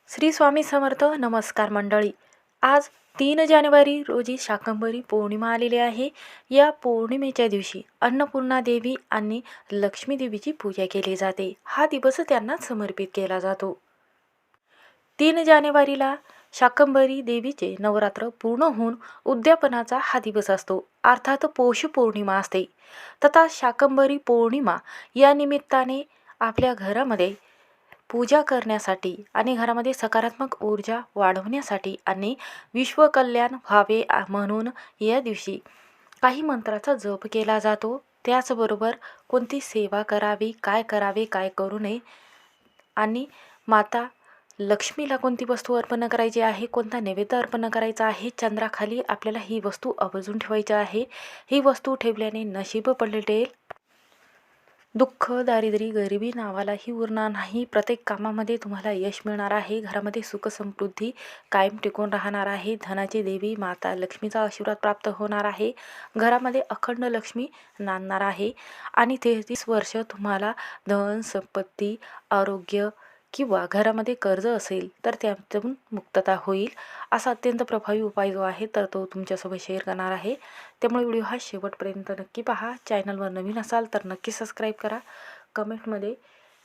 श्री स्वामी समर्थ. नमस्कार मंडळी. आज 3 जानेवारी रोजी शाकंभरी पौर्णिमा आलेली आहे. या पौर्णिमेच्या दिवशी अन्नपूर्णा देवी आणि लक्ष्मी देवीची पूजा केली जाते. हा दिवस त्यांनाच समर्पित केला जातो. 3 जानेवारीला शाकंभरी देवीचे नवरात्र पूर्ण होऊन उद्यापनाचा हा दिवस असतो. अर्थात पौष पौर्णिमा असते. तथा शाकंभरी पौर्णिमा या निमित्ताने आपल्या घरामध्ये पूजा करण्यासाठी आणि घरामध्ये सकारात्मक ऊर्जा वाढवण्यासाठी आणि विश्वकल्याण व्हावे म्हणून या दिवशी काही मंत्राचा जप केला जातो. त्याचबरोबर कोणती सेवा करावी, काय करावे, काय करू नये आणि माता लक्ष्मीला कोणती वस्तू अर्पण करायची आहे, कोणता नैवेद्य अर्पण करायचा आहे, चंद्राखाली आपल्याला ही वस्तू आवर्जून ठेवायची आहे. ही वस्तू ठेवल्याने नशीब पलटेल, दुःख, दारिद्र्य, गरिबी नावालाही उरणार नाही. प्रत्येक कामामध्ये तुम्हाला यश मिळणार आहे. घरामध्ये सुख समृद्धी कायम टिकून राहणार आहे. धनाची देवी माता लक्ष्मीचा आशीर्वाद प्राप्त होणार आहे. घरामध्ये अखंड लक्ष्मी नांदणार आहे आणि 33 वर्ष तुम्हाला धन, संपत्ती, आरोग्य किंवा घरामध्ये कर्ज असेल तर त्यातून मुक्तता होईल. असा अत्यंत प्रभावी उपाय जो आहे तर तो तुमच्यासोबत शेअर करणार आहे. त्यामुळे व्हिडिओ हा शेवटपर्यंत नक्की पहा. चॅनलवर नवीन असाल तर नक्की सबस्क्राईब करा. कमेंटमध्ये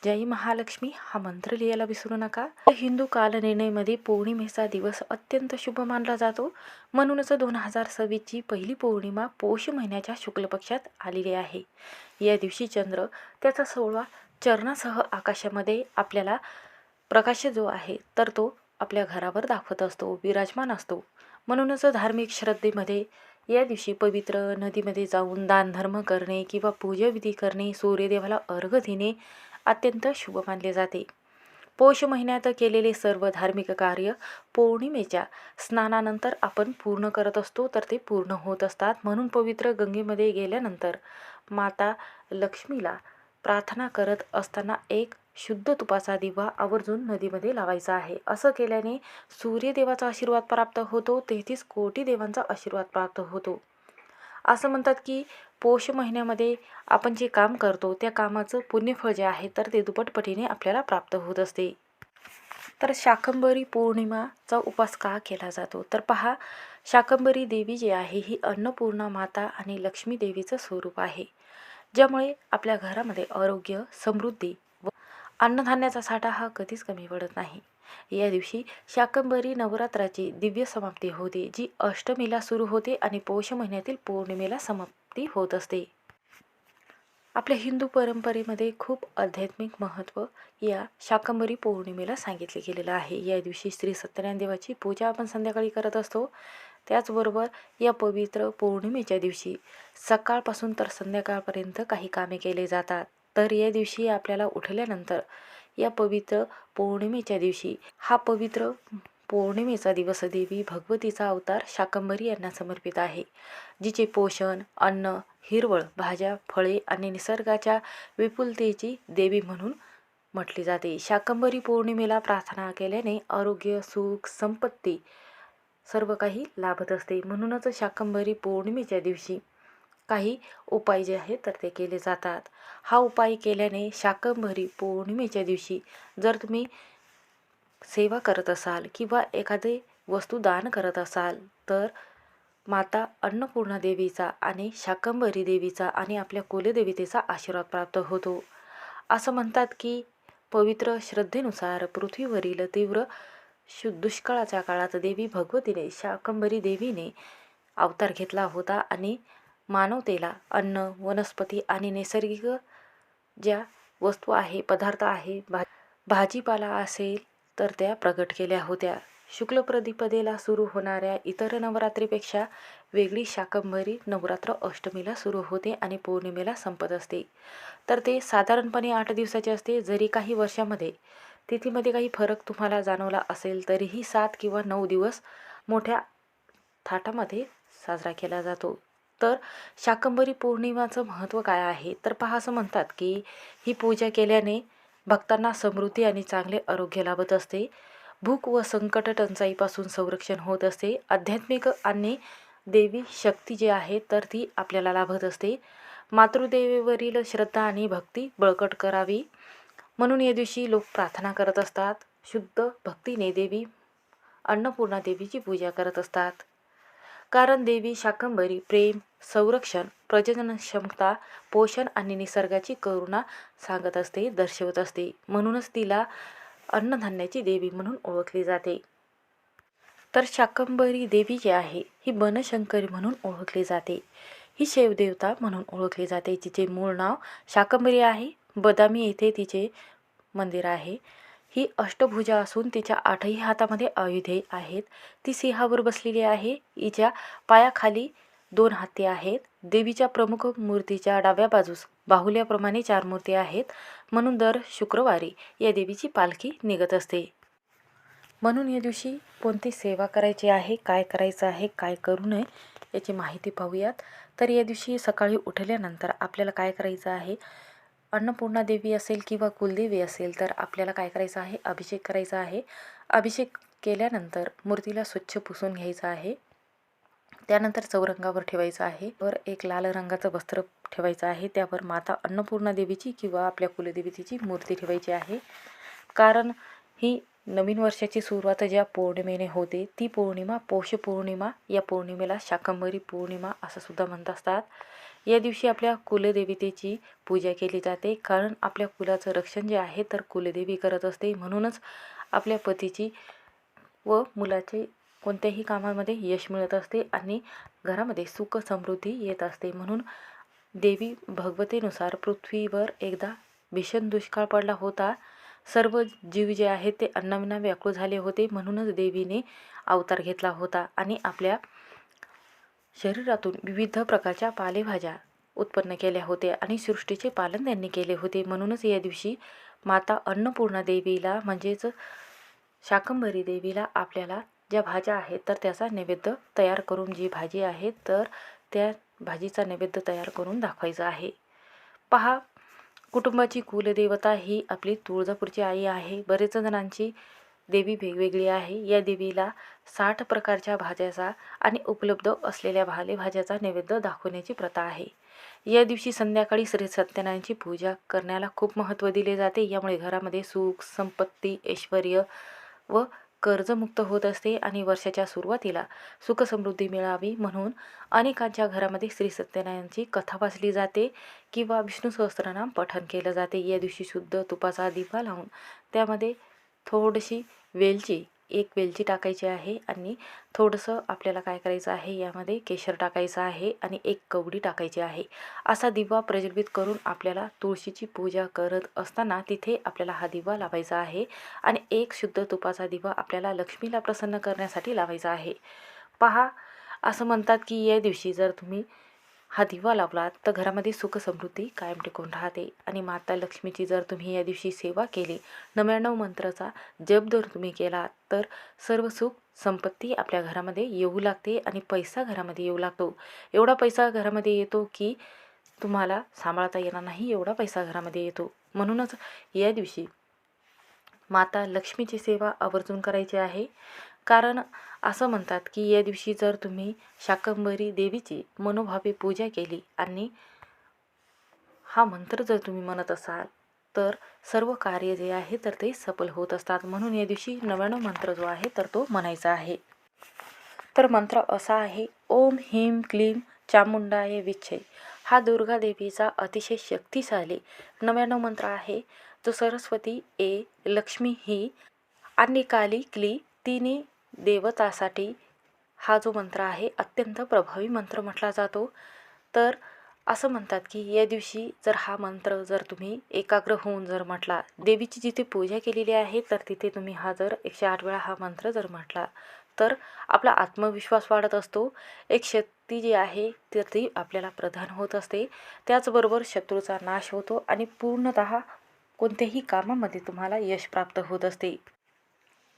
जय महालक्ष्मी हा मंत्र लिहायला विसरू नका. हिंदू कालनिर्णयमध्ये पौर्णिमेचा दिवस अत्यंत शुभ मानला जातो. म्हणूनच 2026ची पहिली पौर्णिमा पौष महिन्याच्या शुक्ल पक्षात आलेली आहे. या दिवशी चंद्र त्याचा 16 चरणासह आकाशामध्ये आपल्याला प्रकाश जो आहे तर तो आपल्या घरावर दाखवत असतो, विराजमान असतो. म्हणूनच धार्मिक श्रद्धेमध्ये या दिवशी पवित्र नदीमध्ये जाऊन दानधर्म करणे किंवा पूजाविधी करणे, सूर्यदेवाला अर्घ्य देणे अत्यंत शुभ मानले जाते. पौष महिन्यात केलेले सर्व धार्मिक कार्य पौर्णिमेच्या स्नानानंतर आपण पूर्ण करत असतो तर ते पूर्ण होत असतात. म्हणून पवित्र गंगेमध्ये गेल्यानंतर माता लक्ष्मीला प्रार्थना करत असताना एक शुद्ध तुपाचा दिवा आवर्जून नदीमध्ये लावायचा आहे. असं केल्याने सूर्यदेवाचा आशीर्वाद प्राप्त होतो, 33 कोटी देवांचा आशीर्वाद प्राप्त होतो. असं म्हणतात की पौष महिन्यामध्ये आपण जे काम करतो त्या कामाचं पुण्यफळ जे आहे तर ते दुप्पटपटीने आपल्याला प्राप्त होत असते. तर शाकंभरी पौर्णिमाचा उपास का केला जातो तर पहा, शाकंभरी देवी जी आहे ही अन्नपूर्णा माता आणि लक्ष्मी देवीचं स्वरूप आहे, ज्यामुळे आपल्या घरामध्ये आरोग्य, समृद्धी व अन्नधान्याचा साठा हा कधीच कमी पडत नाही. या दिवशी शाकंभरी नवरात्राची दिव्य समाप्ती होते, जी अष्टमीला सुरू होते आणि पौष महिन्यातील पौर्णिमेला समाप्ती होत असते. आपल्या हिंदू परंपरेमध्ये खूप आध्यात्मिक महत्त्व या शाकंभरी पौर्णिमेला सांगितले गेलेलं आहे. या दिवशी श्री सत्यनारायण देवाची पूजा आपण संध्याकाळी करत असतो. त्याचबरोबर या पवित्र पौर्णिमेच्या दिवशी सकाळपासून तर संध्याकाळपर्यंत काही कामे केले जातात. तर या दिवशी आपल्याला उठल्यानंतर या पवित्र पौर्णिमेच्या दिवशी हा पवित्र पौर्णिमेचा दिवस देवी भगवतीचा अवतार शाकंभरी यांना समर्पित आहे, जिचे पोषण, अन्न, हिरवळ, भाज्या, फळे आणि निसर्गाच्या विपुलतेची देवी म्हणून म्हटली जाते. शाकंभरी पौर्णिमेला प्रार्थना केल्याने आरोग्य, सुख, संपत्ती सर्व काही लाभत असते. म्हणूनच शाकंभरी पौर्णिमेच्या दिवशी काही उपाय जे आहेत तर ते केले जातात. हा उपाय केल्याने शाकंभरी पौर्णिमेच्या दिवशी जर तुम्ही सेवा करत असाल किंवा एखादी वस्तू दान करत असाल तर माता अन्नपूर्णा देवीचा आणि शाकंभरी देवीचा आणि आपल्या कुलदेवतेचा आशीर्वाद प्राप्त होतो. असं म्हणतात की पवित्र श्रद्धेनुसार पृथ्वीवरील तीव्र दुष्काळाच्या काळात देवी भगवतीने शाकंभरी देवीने अवतार घेतला होता आणि मानवतेला अन्न, वनस्पती आणि नैसर्गिक ज्या वस्तू आहे, पदार्थ आहे, भाजीपाला असेल तर त्या प्रगट केल्या होत्या. शुक्ल प्रतिपदेला सुरू होणाऱ्या इतर नवरात्रीपेक्षा वेगळी शाकंभरी नवरात्र अष्टमीला सुरू होते आणि पौर्णिमेला संपत असते. तर ते साधारणपणे 8 दिवसाचे असते. जरी काही वर्षामध्ये तिथीमध्ये काही फरक तुम्हाला जाणवला असेल तरीही 7 किंवा 9 दिवस मोठ्या थाटामध्ये साजरा केला जातो. तर शाकंभरी पौर्णिमाचं महत्त्व काय आहे तर पहा, असं म्हणतात की ही पूजा केल्याने भक्तांना समृद्धी आणि चांगले आरोग्य लाभत असते. भूक व संकट टंचाईपासून संरक्षण होत असते. आध्यात्मिक आणि देवी शक्ती जी आहे तर ती आपल्याला लाभत असते. मातृदेवेवरील श्रद्धा आणि भक्ती बळकट करावी म्हणून या दिवशी लोक प्रार्थना करत असतात. शुद्ध भक्तीने देवी अन्नपूर्णा देवीची पूजा करत असतात. कारण देवी शाकंभरी प्रेम, संरक्षण, प्रजनन क्षमता, पोषण आणि निसर्गाची करुणा सांगत असते, दर्शवत असते. म्हणूनच तिला अन्नधान्याची देवी म्हणून ओळखली जाते. तर शाकंभरी देवी जी आहे ही बनशंकरी म्हणून ओळखली जाते. ही शैवदेवता म्हणून ओळखली जाते. जिचे मूळ नाव शाकंभरी आहे. बदामी येथे तिचे मंदिर आहे. ही अष्टभुजा असून तिच्या 8ही हातामध्ये आयुधे आहेत. ती सिंहावर बसलेली आहे. हिच्या पायाखाली 2 हत्ती आहेत. देवीच्या प्रमुख मूर्तीच्या डाव्या बाजूस बाहुल्याप्रमाणे 4 मूर्ती आहेत. म्हणून दर शुक्रवारी या देवीची पालखी निघत असते. म्हणून या दिवशी कोणती सेवा करायची आहे, काय करायचं आहे, काय करू नये याची माहिती पाहूयात. तर या दिवशी सकाळी उठल्यानंतर आपल्याला काय करायचं आहे, अन्नपूर्णा देवी असेल किंवा कुलदेवी असेल तर आपल्याला काय करायचं आहे, अभिषेक करायचा आहे. अभिषेक केल्यानंतर मूर्तीला स्वच्छ पुसून घ्यायचं आहे. त्यानंतर चौरंगावर ठेवायचं आहे. वर एक लाल रंगाचं वस्त्र ठेवायचं आहे. त्यावर माता अन्नपूर्णा देवीची किंवा आपल्या कुलदेवीची मूर्ती ठेवायची आहे. कारण ही नवीन वर्षाची सुरुवात ज्या पौर्णिमेने होते ती पौर्णिमा पौष पौर्णिमा. या पौर्णिमेला शाकंभरी पौर्णिमा असं सुद्धा म्हणत असतात. या दिवशी आपल्या कुलदेवतेची पूजा केली जाते. कारण आपल्या कुलाचं रक्षण जे आहे तर कुलदेवी करत असते. म्हणूनच आपल्या पतीची व मुलाचे कोणत्याही कामामध्ये यश मिळत असते आणि घरामध्ये सुख समृद्धी येत असते. म्हणून देवी भगवतेनुसार पृथ्वीवर एकदा भीषण दुष्काळ पडला होता. सर्व जीव जे आहेत ते अन्नाविना व्याकुळ झाले होते. म्हणूनच देवीने अवतार घेतला होता आणि आपल्या शरीरातून विविध प्रकारच्या पालेभाज्या उत्पन्न केल्या होत्या आणि सृष्टीचे पालन त्यांनी केले होते. म्हणूनच या दिवशी माता अन्नपूर्णा देवीला म्हणजेच शाकंभरी देवीला आपल्याला ज्या भाज्या आहेत तर त्याचा नैवेद्य तयार करून, जी भाजी आहे तर त्या भाजीचा नैवेद्य तयार करून दाखवायचा आहे. पहा, कुटुंबाची कुलदेवता ही आपली तुळजापूरची आई आहे. बरेच जणांची देवी वेगवेगळी आहे. या देवीला 60 प्रकारच्या भाज्याचा आणि उपलब्ध असलेल्या पालेभाज्याचा नैवेद्य दाखवण्याची प्रथा आहे. या दिवशी संध्याकाळी श्री सत्यनारायणाची पूजा करण्याला खूप महत्त्व दिले जाते. यामुळे घरामध्ये सुख, संपत्ती, ऐश्वर्य व कर्जमुक्त होत असते आणि वर्षाच्या सुरुवातीला सुखसमृद्धी मिळावी म्हणून अनेकांच्या घरामध्ये श्री सत्यनारायणाची कथा वाचली जाते किंवा विष्णू सहस्त्रनाम पठण केलं जाते. या दिवशी शुद्ध तुपाचा दिवा लावून त्यामध्ये थोडीशी वेलची, 1 वेलची टाकायची आहे आणि थोडंसं आपल्याला काय करायचं आहे, यामध्ये केशर टाकायचं आहे आणि 1 कवडी टाकायची आहे. असा दिवा प्रज्वलित करून आपल्याला तुळशीची पूजा करत असताना तिथे आपल्याला हा दिवा लावायचा आहे आणि 1 शुद्ध तुपाचा दिवा आपल्याला लक्ष्मीला प्रसन्न करण्यासाठी लावायचा आहे. पहा, असं म्हणतात की या दिवशी जर तुम्ही हा दिवा लावला तर घरामध्ये सुख समृद्धी कायम टिकून राहते आणि माता लक्ष्मीची जर तुम्ही या दिवशी सेवा केली, 99 मंत्राचा जप जर तुम्ही केला तर सर्व सुख संपत्ती आपल्या घरामध्ये येऊ लागते आणि पैसा घरामध्ये येऊ लागतो. एवढा पैसा घरामध्ये येतो की तुम्हाला सांभाळता येणार नाही, एवढा पैसा घरामध्ये येतो. म्हणूनच या दिवशी माता लक्ष्मीची सेवा आवर्जून करायची आहे. कारण असं म्हणतात की या दिवशी जर तुम्ही शाकंभरी देवीची मनोभावे पूजा केली आणि हा मंत्र जर तुम्ही म्हणत असाल तर सर्व कार्य जे आहे तर ते सफल होत असतात. म्हणून या दिवशी 99 मंत्र जो आहे तर तो म्हणायचा आहे. तर मंत्र असा आहे, ओम ह्रीं क्लीं चामुंडाय विच्चे. हा दुर्गा देवीचा अतिशय शक्तिशाली 99 मंत्र आहे. जो सरस्वती ए, लक्ष्मी ही आणि काली क्ली तिन्ही देवतासाठी हा जो मंत्र आहे अत्यंत प्रभावी मंत्र म्हटला जातो. तर असं म्हणतात की या दिवशी जर हा मंत्र जर तुम्ही एकाग्र होऊन जर म्हटला, देवीची जिथे पूजा केलेली आहे तर तिथे तुम्ही हा जर 108 वेळा हा मंत्र जर म्हटला तर आपला आत्मविश्वास वाढत असतो. एक शक्ती जी आहे तर ती आपल्याला प्रदान होत असते. त्याचबरोबर शत्रूचा नाश होतो आणि पूर्णतः कोणत्याही कामामध्ये तुम्हाला यश प्राप्त होत असते.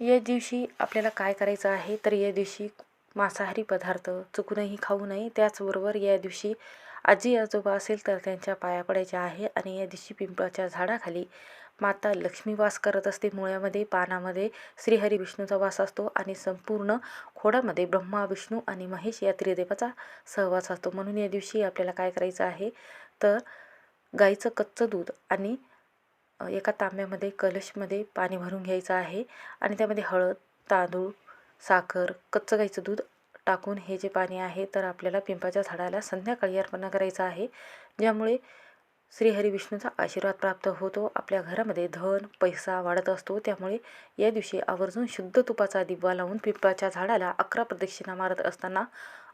या दिवशी आपल्याला काय करायचं आहे तर या दिवशी मांसाहारी पदार्थ चुकूनही खाऊ नये. त्याचबरोबर या दिवशी आजी आजोबा असेल तर त्यांच्या पाया पडायचे आहे आणि या दिवशी पिंपळाच्या झाडाखाली माता लक्ष्मी वास करत असते. मुळ्यामध्ये, पानामध्ये श्रीहरी विष्णूचा वास असतो आणि संपूर्ण खोडामध्ये ब्रह्मा, विष्णू आणि महेश या त्रिदेवाचा सहवास असतो. म्हणून या दिवशी आपल्याला काय करायचं आहे तर गाईचं कच्चं दूध आणि एका तांब्यामध्ये कलशमध्ये पाणी भरून घ्यायचं आहे आणि त्यामध्ये हळद, तांदूळ, साखर, कच्चं गाईचं दूध टाकून हे जे पाणी आहे तर आपल्याला पिंपळाच्या झाडाला संध्याकाळी अर्पण करायचं आहे, ज्यामुळे श्रीहरी विष्णूचा आशीर्वाद प्राप्त होतो. आपल्या घरामध्ये धन पैसा वाढत असतो. त्यामुळे या दिवशी आवर्जून शुद्ध तुपाचा दिवा लावून पिंपळाच्या झाडाला 11 प्रदक्षिणा मारत असताना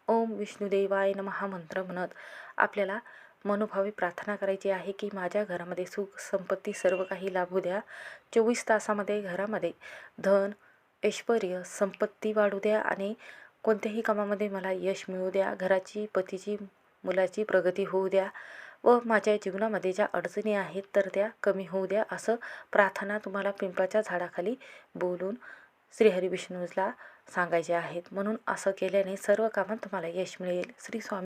ओम विष्णुदेवाय नमः हा मंत्र म्हणत आपल्याला मनोभावे प्रार्थना करायची आहे की माझ्या घरामध्ये सुख संपत्ती सर्व काही लाभू द्या. 24 तासामध्ये घरामध्ये धन, ऐश्वर्य, संपत्ती वाढू द्या आणि कोणत्याही कामामध्ये मला यश मिळू द्या. घराची, पतीची, मुलाची प्रगती होऊ द्या व माझ्या जीवनामध्ये ज्या अडचणी आहेत तर त्या कमी होऊ द्या, असं प्रार्थना तुम्हाला पिंपळाच्या झाडाखाली बोलून श्रीहरी विष्णूला सांगायचे आहेत. म्हणून असं केल्याने सर्व कामात तुम्हाला यश मिळेल. श्री स्वामी